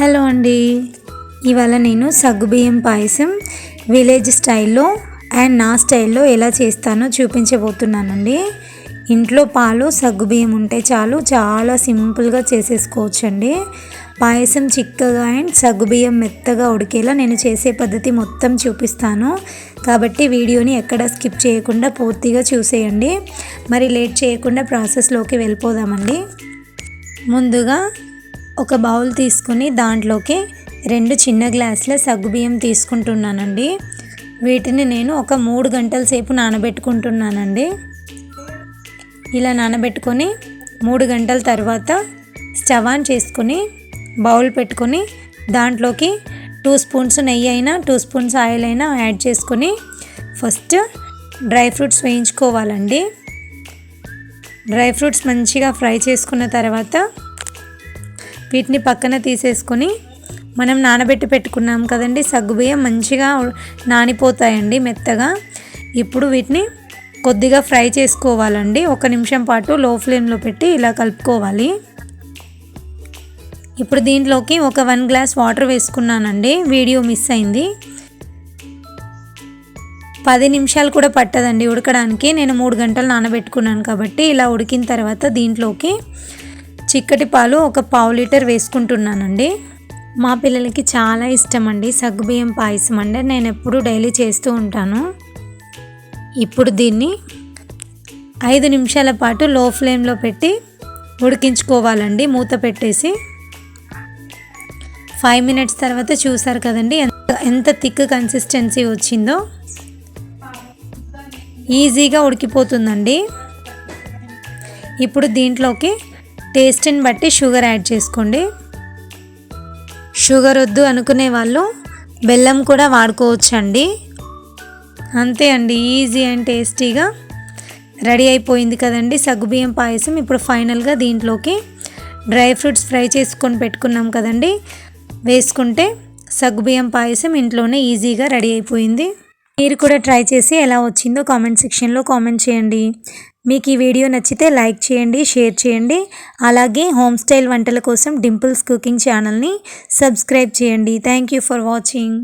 Hello అండి, ఇవాళ నేను సగ్గుబియ్యం పాయసం విలేజ్ స్టైల్లో అండ్ నా స్టైల్లో ఎలా చేస్తానో చూపించబోతున్నానండి. ఇంట్లో పాలు సగ్గుబియ్యం ఉంటే చాలు, చాలా సింపుల్గా చేసేసుకోవచ్చండి. పాయసం చిక్కగా అండ్ సగ్గుబియ్యం మెత్తగా ఉడికేలా నేను చేసే పద్ధతి మొత్తం చూపిస్తాను. కాబట్టి వీడియోని ఎక్కడ స్కిప్ చేయకుండా పూర్తిగా చూసేయండి. మరి లేట్ చేయకుండా ప్రాసెస్లోకి వెళ్ళిపోదామండి. ముందుగా ఒక బౌల్ తీసుకొని దాంట్లోకి 2 చిన్న గ్లాసుల సగ్గుబియ్యం తీసుకుంటున్నానండి. వీటిని నేను ఒక 3 గంటల సేపు నానబెట్టుకుంటున్నానండి. ఇలా నానబెట్టుకొని 3 గంటల తర్వాత స్టవ్ ఆన్ చేసుకొని బౌల్ పెట్టుకొని దాంట్లోకి 2 స్పూన్స్ నెయ్యి అయినా 2 స్పూన్స్ ఆయిల్ అయినా యాడ్ చేసుకొని ఫస్ట్ డ్రై ఫ్రూట్స్ వేయించుకోవాలండి. డ్రై ఫ్రూట్స్ మంచిగా ఫ్రై చేసుకున్న తర్వాత వీటిని పక్కన తీసేసుకొని మనం నానబెట్టి పెట్టుకున్నాం కదండి సగ్గుబియ్యం, మంచిగా నానిపోతాయండి మెత్తగా. ఇప్పుడు వీటిని కొద్దిగా ఫ్రై చేసుకోవాలండి. 1 నిమిషం పాటు లో ఫ్లేమ్లో పెట్టి ఇలా కలుపుకోవాలి. ఇప్పుడు దీంట్లోకి ఒక 1 గ్లాస్ వాటర్ వేసుకున్నానండి. వీడియో మిస్ అయింది. 10 నిమిషాలు కూడా పట్టదండి ఉడకడానికి. నేను 3 గంటలు నానబెట్టుకున్నాను కాబట్టి ఇలా ఉడికిన తర్వాత దీంట్లోకి చిక్కటి పాలు ఒక 1/2 లీటర్ వేసుకుంటున్నానండి. మా పిల్లలకి చాలా ఇష్టం అండి సగ్గుబియ్యం పాయసం అంటే, నేను ఎప్పుడు డైలీ చేస్తూ ఉంటాను. ఇప్పుడు దీన్ని 5 నిమిషాల పాటు లో ఫ్లేమ్లో పెట్టి ఉడికించుకోవాలండి మూత పెట్టేసి. 5 మినిట్స్ తర్వాత చూసారు కదండి ఎంత థిక్ కన్సిస్టెన్సీ వచ్చిందో. ఈజీగా ఉడికిపోతుందండి. ఇప్పుడు దీంట్లోకి టేస్ట్ని బట్టి షుగర్ యాడ్ చేసుకోండి. షుగర్ వద్దు అనుకునే వాళ్ళు బెల్లం కూడా వాడుకోవచ్చండి. అంతే అండి, ఈజీ అండ్ టేస్టీగా రెడీ అయిపోయింది కదండి సగ్గుబియ్యం పాయసం. ఇప్పుడు ఫైనల్గా దీంట్లోకి డ్రై ఫ్రూట్స్ ఫ్రై చేసుకొని పెట్టుకున్నాం కదండి, వేసుకుంటే సగ్గుబియ్యం పాయసం ఇంట్లోనే ఈజీగా రెడీ అయిపోయింది. మీరు కూడా ట్రై చేసి ఎలా వచ్చిందో కామెంట్ సెక్షన్లో కామెంట్ చేయండి. మీకు ఈ వీడియో నచ్చితే లైక్ చేయండి, షేర్ చేయండి. అలాగే హోమ్ స్టైల్ వంటల కోసం డింపుల్స్ కుకింగ్ ఛానల్ని సబ్స్క్రైబ్ చేయండి. Thank you for watching.